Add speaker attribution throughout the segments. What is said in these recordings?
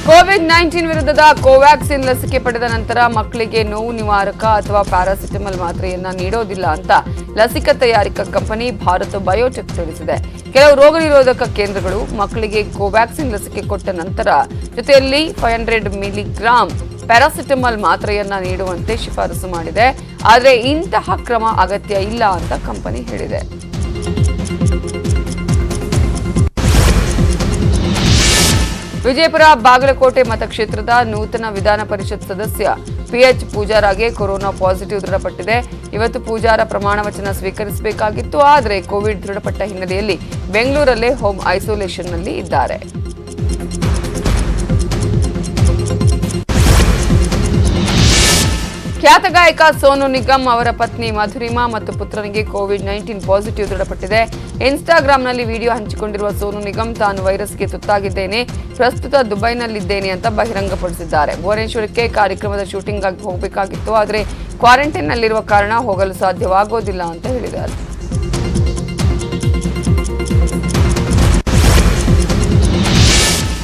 Speaker 1: COVID-19 ವಿರುದ್ಧದ ಕೋವ್ಯಾಕ್ಸಿನ್ ಲಸಿಕೆ ಪಡೆದ ನಂತರ ಮಕ್ಕಳಿಗೆ ನೋವು ನಿವಾರಕ ಅಥವಾ ಪ್ಯಾರಾಸಿಟಮಲ್ ಮಾತ್ರೆಯನ್ನ ನೀಡೋದಿಲ್ಲ ಅಂತ ಲಸಿಕಾ ತಯಾರಿಕಾ ಕಂಪನಿ ಭಾರತ್ ಬಯೋಟೆಕ್ ತಿಳಿಸಿದೆ. ಕೆಲವು ರೋಗ ನಿರೋಧಕ ಕೇಂದ್ರಗಳು ಮಕ್ಕಳಿಗೆ ಕೋವ್ಯಾಕ್ಸಿನ್ ಲಸಿಕೆ ಕೊಟ್ಟ ನಂತರ ಜೊತೆಯಲ್ಲಿ 500 ಮಿಲಿಗ್ರಾಂ ಪ್ಯಾರಾಸಿಟಮಲ್ ಮಾತ್ರೆಯನ್ನ ನೀಡುವಂತೆ ಶಿಫಾರಸು ಮಾಡಿದೆ. ಆದರೆ ಇಂತಹ ಕ್ರಮ ಅಗತ್ಯ ಇಲ್ಲ ಅಂತ ಕಂಪನಿ ಹೇಳಿದೆ. ವಿಜಯಪುರ ಬಾಗಲಕೋಟೆ ಮತಕ್ಷೇತ್ರದ ನೂತನ ವಿಧಾನ ಪರಿಷತ್ ಸದಸ್ಯ ಪಿಎಚ್ ಪೂಜಾರಗೆ ಕೊರೋನಾ ಪಾಸಿಟಿವ್ ದೃಢಪಟ್ಟಿದೆ. ಇವತ್ತು ಪೂಜಾರ ಪ್ರಮಾಣ ವಚನ ಸ್ವೀಕರಿಸಬೇಕಾಗಿತ್ತು. ಆದರೆ ಕೋವಿಡ್ ದೃಢಪಟ್ಟ ಹಿನ್ನೆಲೆಯಲ್ಲಿ ಬೆಂಗಳೂರಲ್ಲೇ ಹೋಮ್ ಐಸೋಲೇಷನ್ನಲ್ಲಿ ಇದ್ದಾರೆ. ಖ್ಯಾತ ಗಾಯಕ ಸೋನು ನಿಗಮ್ ಅವರ ಪತ್ನಿ ಮಧುರಿಮಾ ಮತ್ತು ಪುತ್ರನಿಗೆ ಕೋವಿಡ್-19 ಪಾಸಿಟಿವ್ ದೃಢಪಟ್ಟಿದೆ. ಇನ್ಸ್ಟಾಗ್ರಾಂನಲ್ಲಿ ವಿಡಿಯೋ ಹಂಚಿಕೊಂಡಿರುವ ಸೋನು ನಿಗಮ್ ತಾನು ವೈರಸ್ಗೆ ತುತ್ತಾಗಿದ್ದೇನೆ, ಪ್ರಸ್ತುತ ದುಬೈನಲ್ಲಿದ್ದೇನೆ ಅಂತ ಬಹಿರಂಗಪಡಿಸಿದ್ದಾರೆ. ಭುವನೇಶ್ವರಕ್ಕೆ ಕಾರ್ಯಕ್ರಮದ ಶೂಟಿಂಗ್ ಆಗಿ ಹೋಗಬೇಕಾಗಿತ್ತು. ಆದರೆ ಕ್ವಾರಂಟೈನ್ನಲ್ಲಿರುವ ಕಾರಣ ಹೋಗಲು ಸಾಧ್ಯವಾಗೋದಿಲ್ಲ ಅಂತ ಹೇಳಿದ್ದಾರೆ.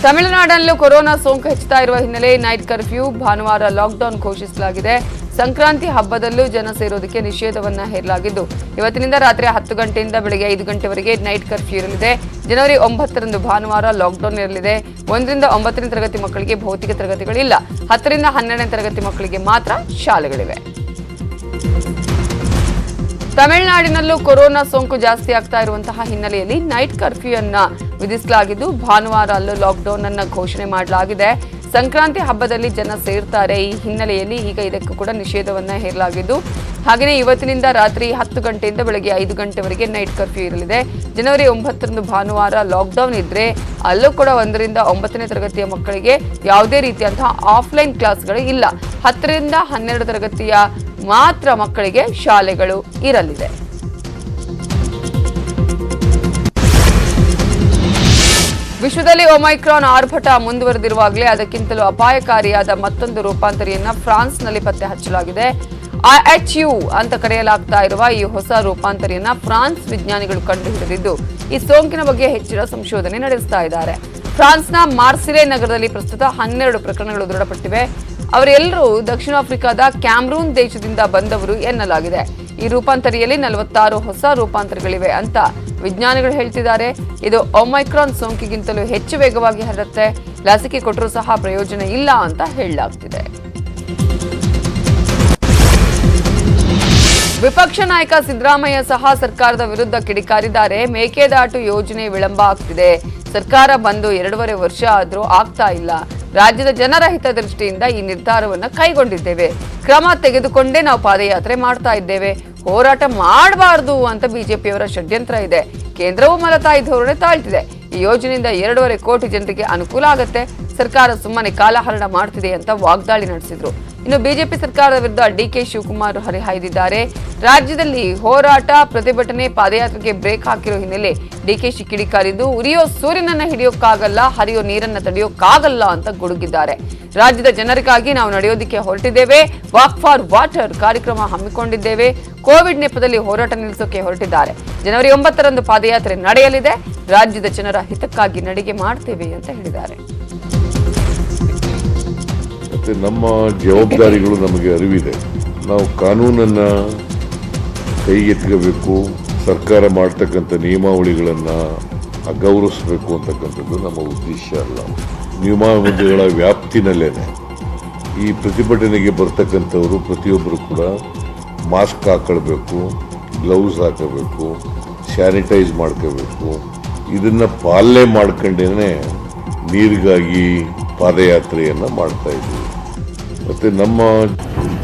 Speaker 1: ತಮಿಳುನಾಡಲ್ಲೂ ಕೊರೋನಾ ಸೋಂಕು ಹೆಚ್ಚುತ್ತಾ ಇರುವ ಹಿನ್ನೆಲೆ ನೈಟ್ ಕರ್ಫ್ಯೂ, ಭಾನುವಾರ ಲಾಕ್ಡೌನ್ ಘೋಷಿಸಲಾಗಿದೆ. ಸಂಕ್ರಾಂತಿ ಹಬ್ಬದಲ್ಲೂ ಜನ ಸೇರೋದಕ್ಕೆ ನಿಷೇಧವನ್ನ ಹೇರಲಾಗಿದ್ದು ಇವತ್ತಿನಿಂದ ರಾತ್ರಿ 10 ಗಂಟೆಯಿಂದ ಬೆಳಗ್ಗೆ 5 ಗಂಟೆವರೆಗೆ ನೈಟ್ ಕರ್ಫ್ಯೂ ಇರಲಿದೆ. ಜನವರಿ 9ರಂದು ಭಾನುವಾರ ಲಾಕ್ಡೌನ್ ಇರಲಿದೆ. 1ರಿಂದ 9ನೇ ತರಗತಿ ಮಕ್ಕಳಿಗೆ ಭೌತಿಕ ತರಗತಿಗಳಿಲ್ಲ. 10ರಿಂದ 12ನೇ ತರಗತಿ ಮಕ್ಕಳಿಗೆ ಮಾತ್ರ ಶಾಲೆಗಳಿವೆ. ತಮಿಳುನಾಡಿನಲ್ಲೂ ಕೊರೋನಾ ಸೋಂಕು ಜಾಸ್ತಿ ಆಗ್ತಾ ಇರುವಂತಹ ಹಿನ್ನೆಲೆಯಲ್ಲಿ ನೈಟ್ ಕರ್ಫ್ಯೂ ಅನ್ನ ವಿಧಿಸಲಾಗಿದ್ದು ಭಾನುವಾರ ಅಲ್ಲೂ ಲಾಕ್ಡೌನ್ ಅನ್ನ ಘೋಷಣೆ ಮಾಡಲಾಗಿದೆ. ಸಂಕ್ರಾಂತಿ ಹಬ್ಬದಲ್ಲಿ ಜನ ಸೇರ್ತಾರೆ. ಈ ಹಿನ್ನೆಲೆಯಲ್ಲಿ ಈಗ ಇದಕ್ಕೂ ಕೂಡ ನಿಷೇಧವನ್ನ ಹೇರಲಾಗಿದ್ದು ಹಾಗೆಯೇ ಇವತ್ತಿನಿಂದ ರಾತ್ರಿ 10 ಗಂಟೆಯಿಂದ ಬೆಳಗ್ಗೆ 5 ಗಂಟೆವರೆಗೆ ನೈಟ್ ಕರ್ಫ್ಯೂ ಇರಲಿದೆ. ಜನವರಿ 9ರಂದು ಭಾನುವಾರ ಲಾಕ್ಡೌನ್ ಇದ್ರೆ ಅಲ್ಲೂ ಕೂಡ 1ರಿಂದ 9ನೇ ತರಗತಿಯ ಮಕ್ಕಳಿಗೆ ಯಾವುದೇ ರೀತಿಯಂತಹ ಆಫ್ಲೈನ್ ಕ್ಲಾಸ್ಗಳು ಇಲ್ಲ. 10ರಿಂದ 12 ತರಗತಿಯ ಮಾತ್ರ ಮಕ್ಕಳಿಗೆ ಶಾಲೆಗಳು ಇರಲಿದೆ. ವಿಶ್ವದಲ್ಲಿ ಒಮೈಕ್ರಾನ್ ಆರ್ಭಟ ಮುಂದುವರೆದಿರುವಾಗಲೇ ಅದಕ್ಕಿಂತಲೂ ಅಪಾಯಕಾರಿಯಾದ ಮತ್ತೊಂದು ರೂಪಾಂತರಿಯನ್ನ ಫ್ರಾನ್ಸ್ನಲ್ಲಿ ಪತ್ತೆ ಹಚ್ಚಲಾಗಿದೆ. IHU ಅಂತ ಕರೆಯಲಾಗ್ತಾ ಇರುವ ಈ ಹೊಸ ರೂಪಾಂತರಿಯನ್ನ ಫ್ರಾನ್ಸ್ ವಿಜ್ಞಾನಿಗಳು ಕಂಡುಹಿಡಿದಿದ್ದು ಈ ಸೋಂಕಿನ ಬಗ್ಗೆ ಹೆಚ್ಚಿನ ಸಂಶೋಧನೆ ನಡೆಸ್ತಾ ಇದ್ದಾರೆ. ಫ್ರಾನ್ಸ್ನ ಮಾರ್ಸಿಲೆ ನಗರದಲ್ಲಿ ಪ್ರಸ್ತುತ 12 ಪ್ರಕರಣಗಳು ದೃಢಪಟ್ಟಿವೆ. ಅವರೆಲ್ಲರೂ ದಕ್ಷಿಣ ಆಫ್ರಿಕಾದ ಕ್ಯಾಮ್ರೂನ್ ದೇಶದಿಂದ ಬಂದವರು ಎನ್ನಲಾಗಿದೆ. ಈ ರೂಪಾಂತರಿಯಲ್ಲಿ 46 ಹೊಸ ರೂಪಾಂತರಗಳಿವೆ ಅಂತ ವಿಜ್ಞಾನಿಗಳು ಹೇಳ್ತಿದ್ದಾರೆ. ಇದು ಒಮೈಕ್ರಾನ್ ಸೋಂಕಿಗಿಂತಲೂ ಹೆಚ್ಚು ವೇಗವಾಗಿ ಹರಡುತ್ತೆ. ಲಸಿಕೆ ಕೊಟ್ಟರೂ ಸಹ ಪ್ರಯೋಜನ ಇಲ್ಲ ಅಂತ ಹೇಳಲಾಗ್ತಿದೆ. ವಿಪಕ್ಷ ನಾಯಕ ಸಿದ್ದರಾಮಯ್ಯ ಸಹ ಸರ್ಕಾರದ ವಿರುದ್ಧ ಕಿಡಿಕಾರಿದ್ದಾರೆ. ಮೇಕೆದಾಟು ಯೋಜನೆ ವಿಳಂಬ ಆಗ್ತಿದೆ. ಸರ್ಕಾರ ಬಂದು 2.5 ವರ್ಷ ಆದ್ರೂ ಆಗ್ತಾ ಇಲ್ಲ. ರಾಜ್ಯದ ಜನರ ಹಿತದೃಷ್ಟಿಯಿಂದ ಈ ನಿರ್ಧಾರವನ್ನು ಕೈಗೊಂಡಿದ್ದೇವೆ. ಕ್ರಮ ತೆಗೆದುಕೊಂಡೇ ನಾವು ಪಾದಯಾತ್ರೆ ಮಾಡ್ತಾ ಇದ್ದೇವೆ. ಹೋರಾಟ ಮಾಡಬಾರದು ಅಂತ ಬಿಜೆಪಿಯವರ ಷಡ್ಯಂತ್ರ ಇದೆ. ಕೇಂದ್ರವು ಮಲತಾಯಿ ಧೋರಣೆ ತಾಳ್ತಿದೆ. ಈ ಯೋಜನೆಯಿಂದ 2.5 ಕೋಟಿ ಜನರಿಗೆ ಅನುಕೂಲ ಆಗುತ್ತೆ. ಸರ್ಕಾರ ಸುಮ್ಮನೆ ಕಾಲಹರಣ ಮಾಡ್ತಿದೆ ಅಂತ ವಾಗ್ದಾಳಿ ನಡೆಸಿದ್ರು. ಇನ್ನು ಬಿಜೆಪಿ ಸರ್ಕಾರದ ವಿರುದ್ಧ ಡಿಕೆ ಶಿವಕುಮಾರ್ ಹರಿಹಾಯ್ದಿದ್ದಾರೆ. ರಾಜ್ಯದಲ್ಲಿ ಹೋರಾಟ, ಪ್ರತಿಭಟನೆ, ಪಾದಯಾತ್ರೆಗೆ ಬ್ರೇಕ್ ಹಾಕಿರೋ ಹಿನ್ನೆಲೆ ಡಿಕೆಶಿ ಕಿಡಿಕಾರಿದ್ದು ಉರಿಯೋ ಸೂರ್ಯನನ್ನ ಹಿಡಿಯೋಕ್ಕಾಗಲ್ಲ, ಹರಿಯೋ ನೀರನ್ನ ತಡೆಯೋಕ್ಕಾಗಲ್ಲ ಅಂತ ಗುಡುಗಿದ್ದಾರೆ. ರಾಜ್ಯದ ಜನರಿಗಾಗಿ ನಾವು ನಡೆಯೋದಕ್ಕೆ ಹೊರಟಿದ್ದೇವೆ. ವಾಕ್ ಫಾರ್ ವಾಟರ್ ಕಾರ್ಯಕ್ರಮ ಹಮ್ಮಿಕೊಂಡಿದ್ದೇವೆ. ಕೋವಿಡ್ ನೆಪದಲ್ಲಿ ಹೋರಾಟ ನಿಲ್ಲಿಸೋಕೆ ಹೊರಟಿದ್ದಾರೆ. ಜನವರಿ 9ರಂದು ಪಾದಯಾತ್ರೆ ನಡೆಯಲಿದೆ. ರಾಜ್ಯದ ಜನರ ಹಿತಕ್ಕಾಗಿ ನಡಿಗೆ ಮಾಡ್ತೇವೆ ಅಂತ ಹೇಳಿದ್ದಾರೆ.
Speaker 2: ಮತ್ತೆ ನಮ್ಮ ಜವಾಬ್ದಾರಿಗಳು ನಮಗೆ ಅರಿವಿದೆ. ನಾವು ಕಾನೂನನ್ನು ಕೈಗೆತ್ತಿಗಬೇಕು, ಸರ್ಕಾರ ಮಾಡ್ತಕ್ಕಂಥ ನಿಯಮಾವಳಿಗಳನ್ನು ಅಗೌರವಿಸಬೇಕು ಅಂತಕ್ಕಂಥದ್ದು ನಮ್ಮ ಉದ್ದೇಶ ಅಲ್ಲ. ನಿಯಮಾವಳಿಗಳ ವ್ಯಾಪ್ತಿನಲ್ಲೇನೆ ಈ ಪ್ರತಿಭಟನೆಗೆ ಬರ್ತಕ್ಕಂಥವರು ಪ್ರತಿಯೊಬ್ಬರು ಕೂಡ ಮಾಸ್ಕ್ ಹಾಕೊಳ್ಬೇಕು, ಗ್ಲೌಸ್ ಹಾಕಬೇಕು, ಸ್ಯಾನಿಟೈಸ್ ಮಾಡ್ಕೋಬೇಕು. ಇದನ್ನು ಪಾಲನೆ ಮಾಡ್ಕೊಂಡೇನೆ ನೀರಿಗಾಗಿ ಪಾದಯಾತ್ರೆಯನ್ನು ಮಾಡ್ತಾ ಇದ್ದೀವಿ. ಮತ್ತೆ ನಮ್ಮ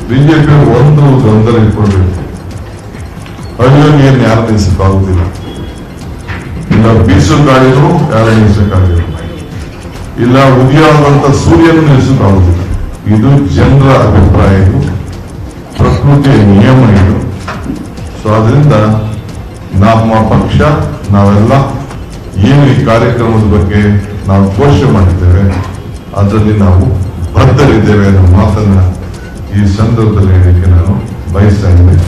Speaker 3: ಬಿಜೆಪಿ ಒಂದು ಗೊಂದಲ ಇಟ್ಕೊಂಡಿರ್ತೀವಿ. ಹಳ್ಳಿಯ ನೀರನ್ನು ಯಾರು ನಿಲ್ಲಿಸಕ್ಕಾಗುದಿಲ್ಲ. ಇಲ್ಲ ಬೀಸೋ ಗಾಳಿನೂ ಯಾರು ನಿಲ್ಲಿಸಕ್ಕಾಗಿಲ್ಲ. ಇಲ್ಲ ಉದಯವಾದಂತ ಸೂರ್ಯನು ನಿಲ್ಲಿಸಕ್ಕಾಗುದಿಲ್ಲ. ಇದು ಜನರ ಅಭಿಪ್ರಾಯ, ಇದು ಪ್ರಕೃತಿಯ ನಿಯಮ ಇದು. ಸೊ ಅದರಿಂದ ನಮ್ಮ ಪಕ್ಷ ನಾವೆಲ್ಲ ಏನು ಈ ಕಾರ್ಯಕ್ರಮದ ಬಗ್ಗೆ ನಾವು ಘೋಷಣೆ ಮಾಡಿದ್ದೇವೆ ಅದರಲ್ಲಿ ನಾವು ಬದ್ಧರಿದ್ದೇವೆ ಅನ್ನೋ ಮಾತನ್ನ ಈ ಸಂದರ್ಭದಲ್ಲಿ ಹೇಳಲಿಕ್ಕೆ ನಾನು ಬಯಸ್ತಾ ಇದ್ದೇನೆ.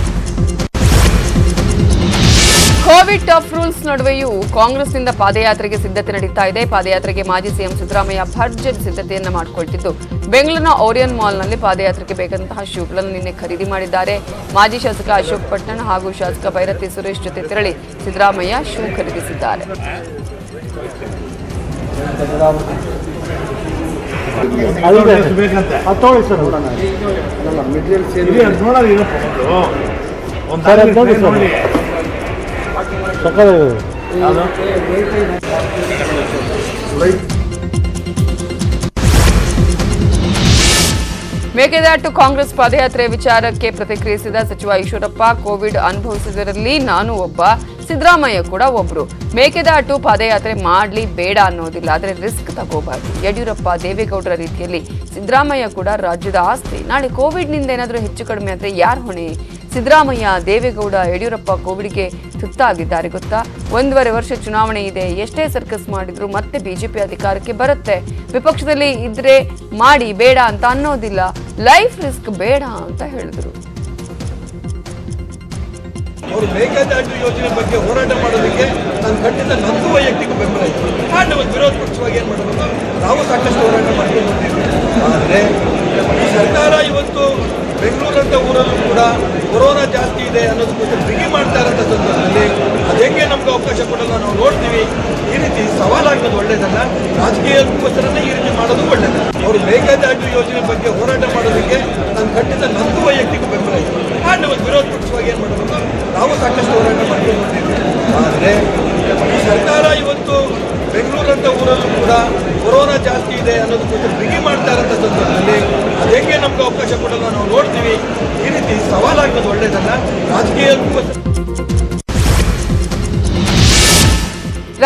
Speaker 1: ಕೋವಿಡ್ ಟಫ್ ರೂಲ್ಸ್ ನಡುವೆಯೂ ಕಾಂಗ್ರೆಸ್ನಿಂದ ಪಾದಯಾತ್ರೆಗೆ ಸಿದ್ಧತೆ ನಡೀತಾ ಇದೆ. ಪಾದಯಾತ್ರೆಗೆ ಮಾಜಿ ಸಿಎಂ ಸಿದ್ದರಾಮಯ್ಯ ಭರ್ಜರಿ ಸಿದ್ಧತೆಯನ್ನ ಮಾಡಿಕೊಳ್ತಿದ್ದು ಬೆಂಗಳೂರಿನ ಓರಿಯನ್ ಮಾಲ್ನಲ್ಲಿ ಪಾದಯಾತ್ರೆಗೆ ಬೇಕಾದಂತಹ ಶೂಗಳನ್ನು ನಿನ್ನೆ ಖರೀದಿ ಮಾಡಿದ್ದಾರೆ. ಮಾಜಿ ಶಾಸಕ ಅಶೋಕ್ ಪಟ್ಟಣ್ ಹಾಗೂ ಶಾಸಕ ಭೈರತಿ ಸುರೇಶ್ ಜೊತೆ ತೆರಳಿ ಸಿದ್ದರಾಮಯ್ಯ ಶೂ ಖರೀದಿಸಿದ್ದಾರೆ. ಮೇಕೆದಾಟು ಕಾಂಗ್ರೆಸ್ ಪಾದಯಾತ್ರೆ ವಿಚಾರಕ್ಕೆ ಪ್ರತಿಕ್ರಿಯಿಸಿದ ಸಚಿವ ಈಶ್ವರಪ್ಪ, ಕೋವಿಡ್ ಅನುಭವಿಸಿದರಲ್ಲಿ ನಾನು ಒಬ್ಬ, ಸಿದ್ದರಾಮಯ್ಯ ಕೂಡ ಒಬ್ರು. ಮೇಕೆದಾಟು ಪಾದಯಾತ್ರೆ ಮಾಡ್ಲಿ ಬೇಡ ಅನ್ನೋದಿಲ್ಲ, ಆದರೆ ರಿಸ್ಕ್ ತಗೋಬಾರ್ದು. ಯಡಿಯೂರಪ್ಪ ದೇವೇಗೌಡರ ರೀತಿಯಲ್ಲಿ ಸಿದ್ದರಾಮಯ್ಯ ಕೂಡ ರಾಜ್ಯದ ಆಸ್ತಿ. ನಾಳೆ ಕೋವಿಡ್ನಿಂದ ಏನಾದರೂ ಹೆಚ್ಚು ಕಡಿಮೆ ಆದರೆ ಯಾರು ಹೊಣೆ? ಸಿದ್ದರಾಮಯ್ಯ, ದೇವೇಗೌಡ, ಯಡಿಯೂರಪ್ಪ ಕೋವಿಡ್ಗೆ ತುತ್ತಾಗಿದ್ದಾರೆ ಗೊತ್ತಾ? 1.5 ವರ್ಷ ಚುನಾವಣೆ ಇದೆ. ಎಷ್ಟೇ ಸರ್ಕಸ್ ಮಾಡಿದ್ರು ಮತ್ತೆ ಬಿಜೆಪಿ ಅಧಿಕಾರಕ್ಕೆ ಬರುತ್ತೆ. ವಿಪಕ್ಷದಲ್ಲಿ ಇದ್ರೆ ಮಾಡಿ, ಬೇಡ ಅಂತ ಅನ್ನೋದಿಲ್ಲ. ಲೈಫ್ ರಿಸ್ಕ್ ಬೇಡ ಅಂತ ಹೇಳಿದ್ರು.
Speaker 4: ಅವರು ಮೇಕೆದಾಟು ಯೋಜನೆ ಬಗ್ಗೆ ಹೋರಾಟ ಮಾಡೋದಕ್ಕೆ ನಾನು ಖಂಡಿತ ನಂದು ವೈಯಕ್ತಿಕ ಬೆಂಬಲ ಇದೆ. ಮಾಡಿ ನಾವು ವಿರೋಧ ಪಕ್ಷವಾಗಿ ಏನು ಮಾಡಬೇಕು, ನಾವು ಸಾಕಷ್ಟು ಹೋರಾಟ ಮಾಡ್ಕೊಂಡು ಹೋಗ್ತೀವಿ. ಆದರೆ ಈ ಸರ್ಕಾರ ಇವತ್ತು ಬೆಂಗಳೂರಂಥ ಊರಲ್ಲೂ ಕೂಡ ಕೊರೋನಾ ಜಾಸ್ತಿ ಇದೆ ಅನ್ನೋದಕ್ಕೋಸ್ಕರ ಬಿಗಿ ಮಾಡ್ತಾ ಇರೋಂಥ ಸಂದರ್ಭದಲ್ಲಿ ಅದಕ್ಕೆ ನಮ್ಗೆ ಅವಕಾಶ ಕೊಡಲ್ಲ, ನಾವು ನೋಡ್ತೀವಿ. ಈ ರೀತಿ ಸವಾಲಾಗೋದು ಒಳ್ಳೇದಲ್ಲ, ರಾಜಕೀಯಕ್ಕೋಸ್ಕರನೇ ಈ ರೀತಿ ಮಾಡೋದು ಒಳ್ಳೇದಲ್ಲ. ಅವರು ಮೇಕೆದಾಟು ಯೋಜನೆ ಬಗ್ಗೆ ಹೋರಾಟ ಮಾಡೋದಕ್ಕೆ ನಾನು ಖಂಡಿತ ನಂದು ವೈಯಕ್ತಿಕ ಬೆಂಬಲ ಇದೆ. ಮಾಡಿ ನಾವು ವಿರೋಧ ಪಕ್ಷವಾಗಿ ಏನು ಮಾಡಬೇಕು, ನಾವು ಸಾಕಷ್ಟು ಹೋರಾಟ ಮಾಡ್ಕೊಂಡು ಹೋಗ್ತೀವಿ. ಆದರೆ ಈ ಸರ್ಕಾರ ಇವತ್ತು ಬೆಂಗಳೂರಂಥ ಊರಲ್ಲೂ ಕೂಡ ಕೊರೋನಾ ಜಾಸ್ತಿ ಇದೆ ಅನ್ನೋದಕ್ಕೋಸ್ಕರ ಬಿಗಿ ಮಾಡ್ತಾ ಇರೋಂಥ ಸಂದರ್ಭದಲ್ಲಿ ಅದಕ್ಕೆ ನಮ್ಗೆ ಅವಕಾಶ ಕೊಡಲ್ಲ, ನಾವು ನೋಡ್ತೀವಿ. ಈ ರೀತಿ ಸವಾಲಾಗೋದು ಒಳ್ಳೇದಲ್ಲ, ರಾಜಕೀಯಕ್ಕೋಸ್ಕರ.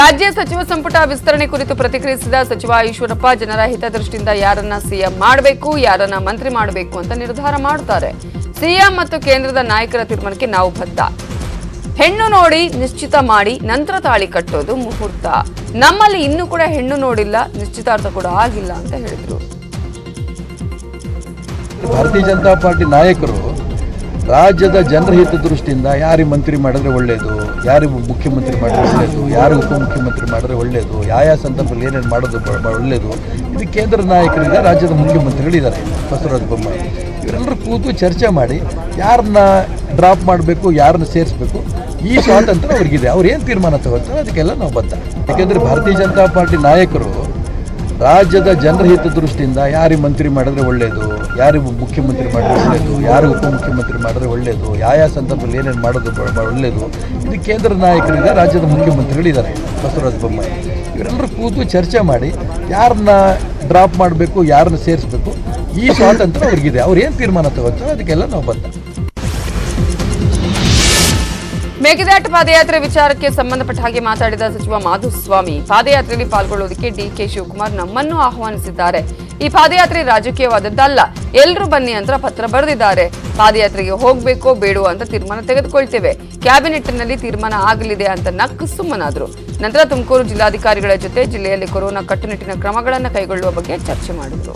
Speaker 1: ರಾಜ್ಯ ಸಚಿವ ಸಂಪುಟ ವಿಸ್ತರಣೆ ಕುರಿತು ಪ್ರತಿಕ್ರಿಯಿಸಿದ ಸಚಿವ ಈಶ್ವರಪ್ಪ, ಜನರ ಹಿತದೃಷ್ಟಿಯಿಂದ ಯಾರನ್ನ ಸಿಎಂ ಮಾಡಬೇಕು, ಯಾರನ್ನ ಮಂತ್ರಿ ಮಾಡಬೇಕು ಅಂತ ನಿರ್ಧಾರ ಮಾಡುತ್ತಾರೆ. ಸಿಎಂ ಮತ್ತು ಕೇಂದ್ರದ ನಾಯಕರ ತೀರ್ಮಾನಕ್ಕೆ ನಾವು ಬದ್ಧ. ಹೆಣ್ಣು ನೋಡಿ ನಿಶ್ಚಿತ ಮಾಡಿ ನಂತರ ತಾಳಿ ಕಟ್ಟೋದು ಮುಹೂರ್ತ. ನಮ್ಮಲ್ಲಿ ಇನ್ನೂ ಕೂಡ ಹೆಣ್ಣು ನೋಡಿಲ್ಲ, ನಿಶ್ಚಿತಾರ್ಥ ಕೂಡ ಆಗಿಲ್ಲ ಅಂತ ಹೇಳಿದ್ರು.
Speaker 5: ಭಾರತೀಯ ಜನತಾ ಪಾರ್ಟಿ ನಾಯಕರು ರಾಜ್ಯದ ಜನರ ಹಿತದೃಷ್ಟಿಯಿಂದ ಯಾರಿಗೆ ಮಂತ್ರಿ ಮಾಡಿದ್ರೆ ಒಳ್ಳೆಯದು, ಯಾರಿಗೆ ಮುಖ್ಯಮಂತ್ರಿ ಮಾಡಿದ್ರೆ ಒಳ್ಳೆಯದು, ಯಾರು ಉಪಮುಖ್ಯಮಂತ್ರಿ ಮಾಡಿದ್ರೆ ಒಳ್ಳೆಯದು, ಯಾವ ಸಂದರ್ಭದಲ್ಲಿ ಏನೇನು ಮಾಡೋದು ಒಳ್ಳೆಯದು, ಇದು ಕೇಂದ್ರ ನಾಯಕರಿದೆ, ರಾಜ್ಯದ ಮುಖ್ಯಮಂತ್ರಿಗಳಿದ್ದಾರೆ ಬಸವರಾಜ ಬೊಮ್ಮಾಯಿ. ಇವರೆಲ್ಲರೂ ಕೂತು ಚರ್ಚೆ ಮಾಡಿ ಯಾರನ್ನ ಡ್ರಾಪ್ ಮಾಡಬೇಕು, ಯಾರನ್ನ ಸೇರಿಸಬೇಕು, ಈ ಸ್ವಾತಂತ್ರ್ಯ ಅವ್ರಿಗಿದೆ. ಅವ್ರು ಏನು ತೀರ್ಮಾನ ತಗೋತಾರೆ ಅದಕ್ಕೆಲ್ಲ ನಾವು ಬದ್ಧ. ಯಾಕೆಂದರೆ ಭಾರತೀಯ ಜನತಾ ಪಾರ್ಟಿ ನಾಯಕರು ರಾಜ್ಯದ ಜನರ ಹಿತದೃಷ್ಟಿಯಿಂದ ಯಾರಿಗೆ ಮಂತ್ರಿ ಮಾಡಿದ್ರೆ ಒಳ್ಳೆಯದು, ಯಾರಿಗೆ ಮುಖ್ಯಮಂತ್ರಿ ಮಾಡಿದ್ರೆ ಒಳ್ಳೆಯದು, ಯಾರು ಉಪಮುಖ್ಯಮಂತ್ರಿ ಮಾಡಿದ್ರೆ ಒಳ್ಳೆಯದು, ಯಾವ ಸಂದರ್ಭದಲ್ಲಿ ಏನೇನು ಮಾಡೋದು ಒಳ್ಳೆಯದು, ಇದು ಕೇಂದ್ರ ನಾಯಕರಿದೆ, ರಾಜ್ಯದ ಮುಖ್ಯಮಂತ್ರಿಗಳಿದ್ದಾರೆ ಬಸವರಾಜ ಬೊಮ್ಮಾಯಿ. ಇವರೆಲ್ಲರೂ ಕೂತು ಚರ್ಚೆ ಮಾಡಿ ಯಾರನ್ನ ಡ್ರಾಪ್ ಮಾಡಬೇಕು, ಯಾರನ್ನ ಸೇರಿಸಬೇಕು, ಈ ಸ್ವಾತಂತ್ರ್ಯ ಅವ್ರಿಗಿದೆ. ಅವ್ರು ಏನು ತೀರ್ಮಾನ ತಗೋತಾರೆ ಅದಕ್ಕೆಲ್ಲ ನಾವು ಬದ್ಧ.
Speaker 1: ಮೇಕೆದಾಟು ಪಾದಯಾತ್ರೆ ವಿಚಾರಕ್ಕೆ ಸಂಬಂಧಪಟ್ಟ ಹಾಗೆ ಮಾತಾಡಿದ ಸಚಿವ ಮಾಧುಸ್ವಾಮಿ, ಪಾದಯಾತ್ರೆಯಲ್ಲಿ ಪಾಲ್ಗೊಳ್ಳುವುದಕ್ಕೆ ಡಿಕೆ ಶಿವಕುಮಾರ್ ನಮ್ಮನ್ನು ಆಹ್ವಾನಿಸಿದ್ದಾರೆ. ಈ ಪಾದಯಾತ್ರೆ ರಾಜಕೀಯವಾದದ್ದಲ್ಲ, ಎಲ್ಲರೂ ಬನ್ನಿ ಅಂತ ಪತ್ರ ಬರೆದಿದ್ದಾರೆ. ಪಾದಯಾತ್ರೆಗೆ ಹೋಗ್ಬೇಕೋ ಬೇಡೋ ಅಂತ ತೀರ್ಮಾನ ತೆಗೆದುಕೊಳ್ತೇವೆ. ಕ್ಯಾಬಿನೆಟ್ನಲ್ಲಿ ತೀರ್ಮಾನ ಆಗಲಿದೆ ಅಂತ ನಕ್ಕು ಸುಮ್ಮನಾದ್ರು. ನಂತರ ತುಮಕೂರು ಜಿಲ್ಲಾಧಿಕಾರಿಗಳ ಜೊತೆ ಜಿಲ್ಲೆಯಲ್ಲಿ ಕೊರೋನಾ ಕಟ್ಟುನಿಟ್ಟಿನ ಕ್ರಮಗಳನ್ನು ಕೈಗೊಳ್ಳುವ ಬಗ್ಗೆ ಚರ್ಚೆ ಮಾಡಿದ್ರು.